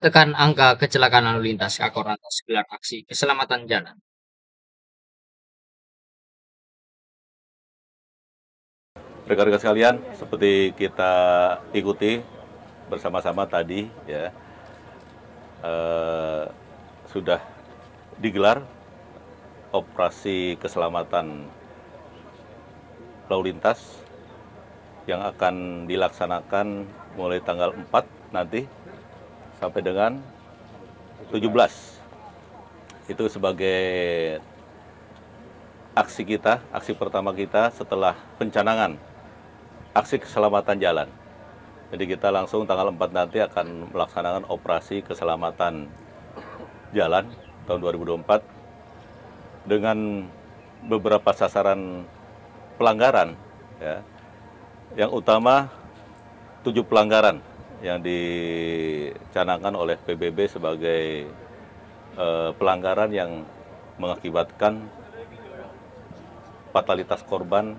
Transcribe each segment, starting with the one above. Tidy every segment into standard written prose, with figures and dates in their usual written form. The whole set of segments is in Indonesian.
tekan angka kecelakaan lalu lintas, Kakor Lantas gelar aksi keselamatan jalan. Rekan-rekan sekalian, seperti kita ikuti bersama-sama tadi, ya, sudah digelar operasi keselamatan lalu lintas yang akan dilaksanakan mulai tanggal 4 nanti sampai dengan 17. Itu sebagai aksi pertama kita setelah pencanangan aksi keselamatan jalan. Jadi kita langsung tanggal 4 nanti akan melaksanakan operasi keselamatan jalan tahun 2024 dengan beberapa sasaran pelanggaran, ya. Yang utama 7 pelanggaran yang dicanangkan oleh PBB sebagai pelanggaran yang mengakibatkan fatalitas korban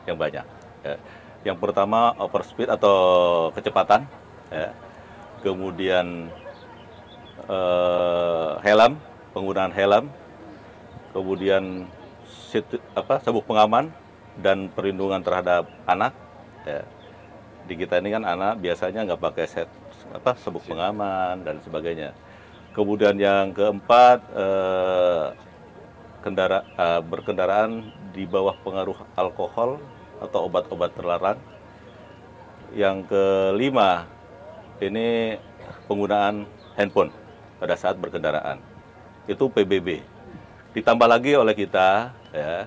yang banyak. Ya. Yang pertama overspeed atau kecepatan, ya. Kemudian penggunaan helm, kemudian sabuk pengaman dan perlindungan terhadap anak. Ya. Di kita ini kan anak biasanya nggak pakai sabuk pengaman dan sebagainya. Kemudian yang keempat, berkendaraan di bawah pengaruh alkohol atau obat-obat terlarang. Yang kelima, ini penggunaan handphone pada saat berkendaraan. Itu PBB. Ditambah lagi oleh kita, ya,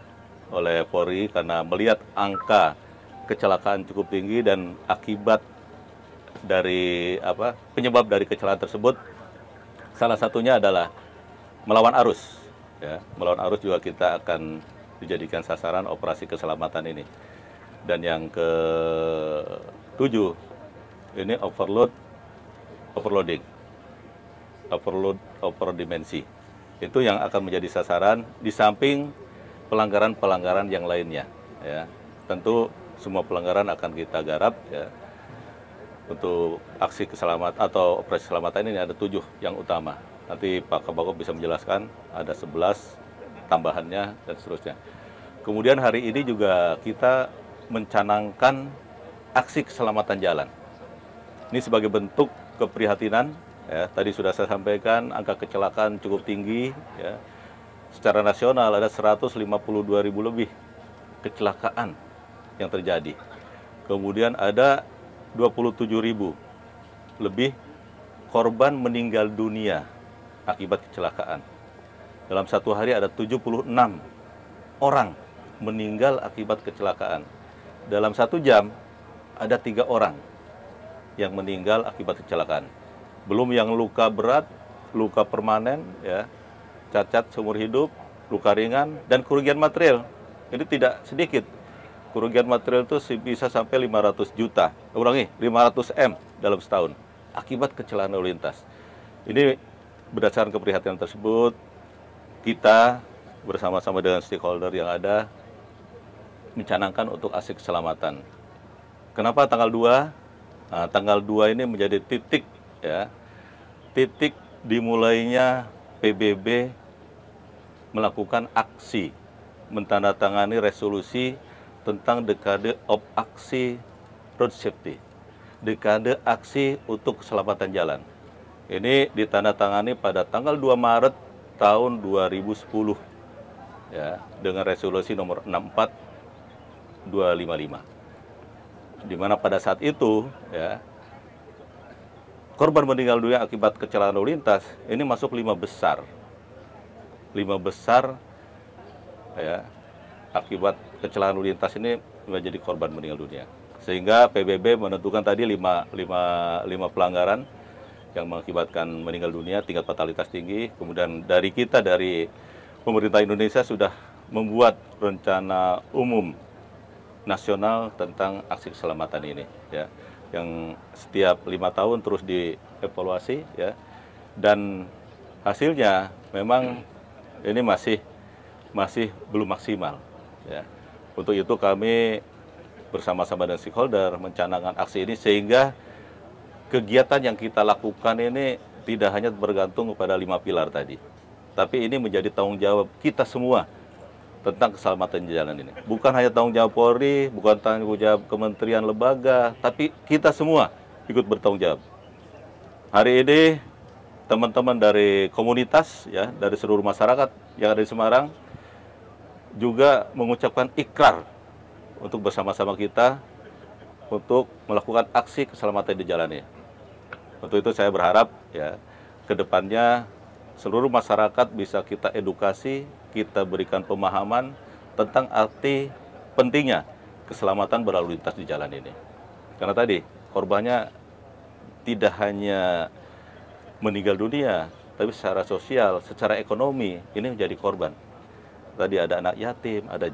oleh Polri, karena melihat angka kecelakaan cukup tinggi dan akibat dari penyebab dari kecelakaan tersebut, salah satunya adalah melawan arus. Ya, melawan arus juga kita akan dijadikan sasaran operasi keselamatan ini. Dan yang ke-7, ini overdimensi. Itu yang akan menjadi sasaran di samping pelanggaran-pelanggaran yang lainnya. Ya, tentu semua pelanggaran akan kita garap, ya. Untuk aksi keselamatan atau operasi keselamatan ini ada 7 yang utama. Nanti Pak Kabagop bisa menjelaskan, ada 11 tambahannya dan seterusnya. Kemudian hari ini juga kita mencanangkan aksi keselamatan jalan. Ini sebagai bentuk keprihatinan, ya. Tadi sudah saya sampaikan angka kecelakaan cukup tinggi, ya. Secara nasional ada 152.000 lebih kecelakaan yang terjadi. Kemudian ada 27.000 lebih korban meninggal dunia akibat kecelakaan. Dalam satu hari ada 76 orang meninggal akibat kecelakaan. Dalam 1 jam ada 3 orang yang meninggal akibat kecelakaan. Belum yang luka berat, luka permanen, ya, cacat seumur hidup, luka ringan, dan kerugian material. Ini tidak sedikit. Kerugian material itu bisa sampai 500 juta. 500 M dalam setahun akibat kecelakaan lalu lintas. Ini berdasarkan keprihatinan tersebut, kita bersama-sama dengan stakeholder yang ada mencanangkan untuk aksi keselamatan. Kenapa tanggal 2? Nah, tanggal 2 ini menjadi titik, ya, titik dimulainya PBB melakukan aksi, mentandatangani resolusi tentang dekade of aksi road safety, dekade aksi untuk keselamatan jalan. Ini ditandatangani pada tanggal 2 Maret tahun 2010, ya, dengan resolusi nomor 64255. Di mana pada saat itu, ya, korban meninggal dunia akibat kecelakaan lalu lintas ini masuk 5 besar. 5 besar, ya, akibat kecelakaan lalu lintas ini menjadi korban meninggal dunia. Sehingga PBB menentukan tadi 5 pelanggaran yang mengakibatkan meninggal dunia, tingkat fatalitas tinggi. Kemudian dari pemerintah Indonesia sudah membuat rencana umum nasional tentang aksi keselamatan ini, ya, yang setiap 5 tahun terus dievaluasi, ya, dan hasilnya memang ini masih belum maksimal, ya. Untuk itu kami bersama-sama dengan stakeholder mencanangkan aksi ini sehingga kegiatan yang kita lakukan ini tidak hanya bergantung kepada 5 pilar tadi, tapi ini menjadi tanggung jawab kita semua tentang keselamatan di jalan ini. Bukan hanya tanggung jawab Polri, bukan tanggung jawab kementerian lembaga, tapi kita semua ikut bertanggung jawab. Hari ini teman-teman dari komunitas, ya, dari seluruh masyarakat yang ada di Semarang juga mengucapkan ikrar untuk bersama-sama kita untuk melakukan aksi keselamatan di jalan ini. Untuk itu saya berharap, ya, ke depannya seluruh masyarakat bisa kita edukasi, kita berikan pemahaman tentang arti pentingnya keselamatan berlalu lintas di jalan ini. Karena tadi korbannya tidak hanya meninggal dunia, tapi secara sosial, secara ekonomi ini menjadi korban. Tadi ada anak yatim, ada